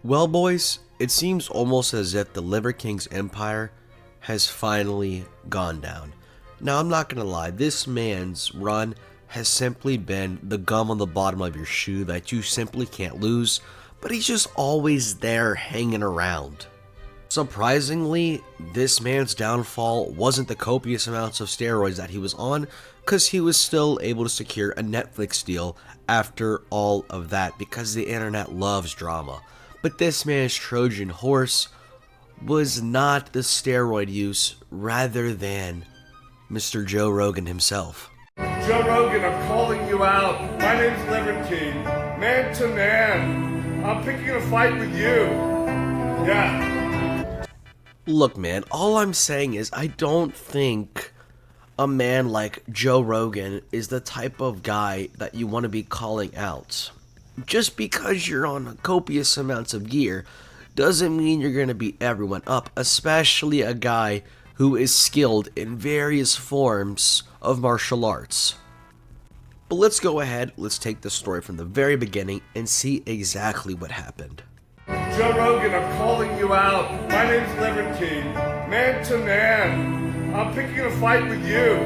Well, boys, it seems almost as if the Liver King's empire has finally gone down. Now, I'm not gonna lie, this man's run has simply been the gum on the bottom of your shoe that you simply can't lose, but he's just always there hanging around. Surprisingly, this man's downfall wasn't the copious amounts of steroids that he was on, because he was still able to secure a Netflix deal after all of that, because the internet loves drama. But this man's Trojan horse was not the steroid use, rather than Mr. Joe Rogan himself. Joe Rogan, I'm calling you out. My name's Liver King. Man to man. I'm picking a fight with you. Yeah. Look, man, all I'm saying is I don't think a man like Joe Rogan is the type of guy that you want to be calling out. Just because you're on copious amounts of gear doesn't mean you're going to beat everyone up, especially a guy who is skilled in various forms of martial arts. But let's go ahead, let's take the story from the very beginning and see exactly what happened. Joe Rogan, I'm calling you out. My name's Liver King. Man to man. I'm picking a fight with you.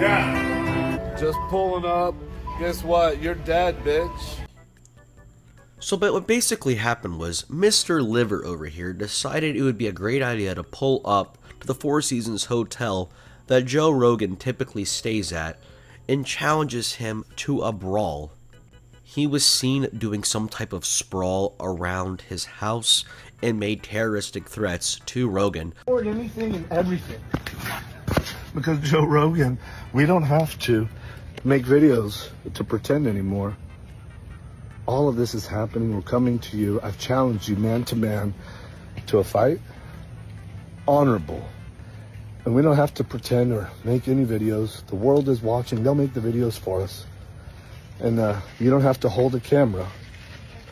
Yeah. Just pulling up. Guess what? You're dead, bitch. But what basically happened was Mr. Liver over here decided it would be a great idea to pull up to the Four Seasons Hotel that Joe Rogan typically stays at and challenges him to a brawl. He was seen doing some type of sprawl around his house and made terroristic threats to Rogan. Or anything and everything. Because Joe Rogan, we don't have to make videos to pretend anymore. All of this is happening. We're coming to you. I've challenged you man to man to a fight. Honorable. And we don't have to pretend or make any videos. The world is watching. They'll make the videos for us. And you don't have to hold a camera.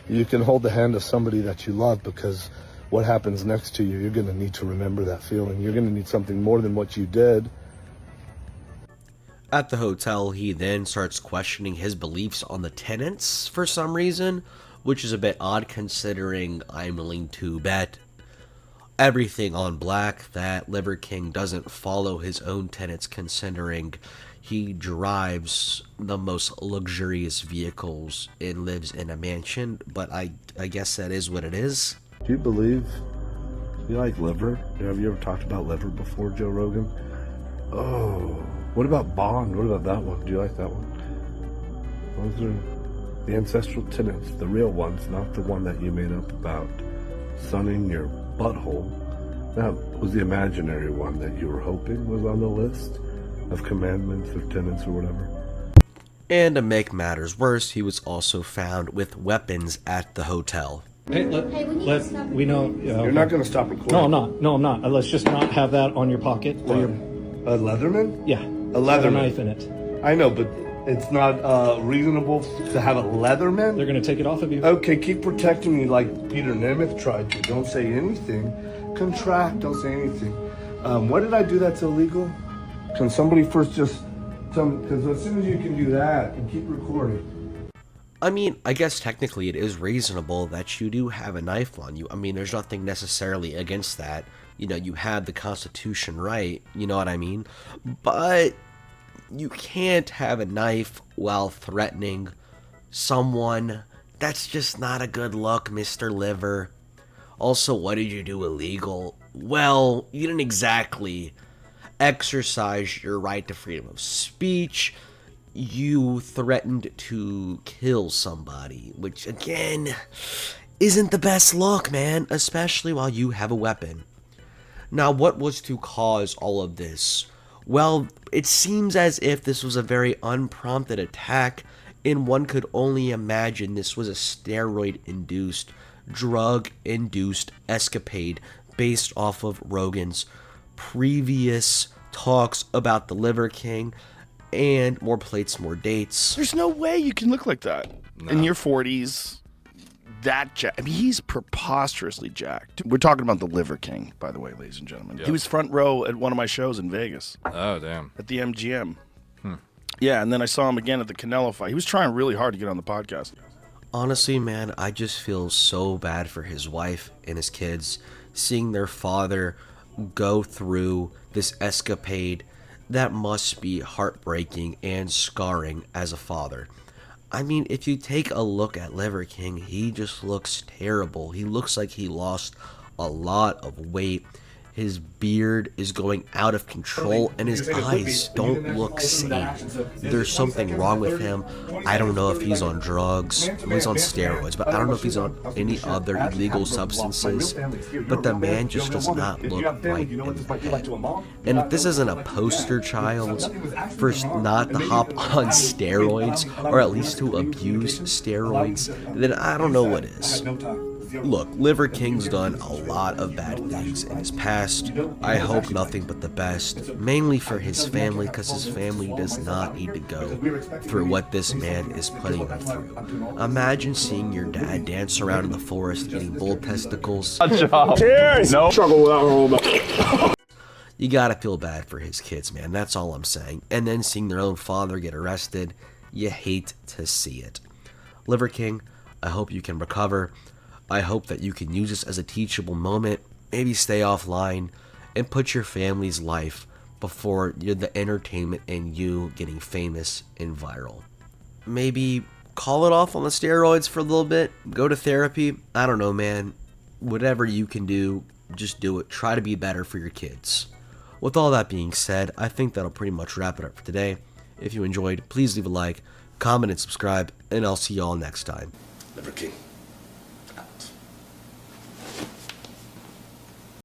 You can hold the hand of somebody that you love, because what happens next to you, you're going to need to remember that feeling. You're going to need something more than what you did. At the hotel, he then starts questioning his beliefs on the tenets for some reason, which is a bit odd considering I'm willing to bet everything on black that Liver King doesn't follow his own tenets, considering he drives the most luxurious vehicles and lives in a mansion, but I guess that is what it is. Do you believe you like liver? Have you ever talked about liver before, Joe Rogan? Oh, what about Bond? What about that one? Do you like that one? Those are the ancestral tenets, the real ones, not the one that you made up about sunning your butthole. That was the imaginary one that you were hoping was on the list of commandments or tenets or whatever. And to make matters worse, he was also found with weapons at the hotel. Hey, we know. You're not going to stop recording. No, I'm not. No, I'm not. Let's just not have that on your pocket. What? A Leatherman? Yeah. A Leatherman. Knife in it. I know, but it's not reasonable to have a Leatherman? They're going to take it off of you. Okay, keep protecting me like Peter Nemeth tried to. Don't say anything. Contract, don't say anything. What did I do that's illegal? Can somebody first just tell me? Because as soon as you can do that and keep recording. I mean, I guess technically it is reasonable that you do have a knife on you. I mean, there's nothing necessarily against that. You know, you have the Constitution right, you know what I mean? But you can't have a knife while threatening someone. That's just not a good look, Mr. Liver. Also, what did you do illegal? Well, you didn't exactly exercise your right to freedom of speech. You threatened to kill somebody, which again isn't the best look, man, especially while you have a weapon. Now, what was to cause all of this? Well, it seems as if this was a very unprompted attack, and one could only imagine this was a steroid-induced, drug-induced escapade based off of Rogan's previous talks about the Liver King and more plates, more dates. There's no way you can look like that in your 40s. That jacked. I mean, he's preposterously jacked. We're talking about the Liver King, by the way, ladies and gentlemen. Yep. He was front row at one of my shows in Vegas. Oh, damn. At the MGM. Yeah, and then I saw him again at the Canelo fight. He was trying really hard to get on the podcast. Honestly, man, I just feel so bad for his wife and his kids, seeing their father go through this escapade. That must be heartbreaking and scarring as a father. I mean, if you take a look at Liver King, he just looks terrible. He looks like he lost a lot of weight. His beard is going out of control, and his eyes don't look sane. There's something wrong with him. I don't know if he's on drugs. Well, he's on steroids, but I don't know if he's on any other illegal substances. But the man just does not look right in the head. And if this isn't a poster child for not to hop on steroids, or at least to abuse steroids, then I don't know what is. Look, Liver King's done a lot of bad things in his past. I hope nothing but the best, mainly for his family, because his family does not need to go through what this man is putting them through. Imagine seeing your dad dance around in the forest eating bull testicles. Cheers! No struggle without You gotta feel bad for his kids, man, that's all I'm saying. And then seeing their own father get arrested, you hate to see it. Liver King, I hope you can recover. I hope that you can use this as a teachable moment, maybe stay offline, and put your family's life before the entertainment and you getting famous and viral. Maybe call it off on the steroids for a little bit, go to therapy, I don't know, man. Whatever you can do, just do it. Try to be better for your kids. With all that being said, I think that'll pretty much wrap it up for today. If you enjoyed, please leave a like, comment, and subscribe, and I'll see you all next time. Liver King.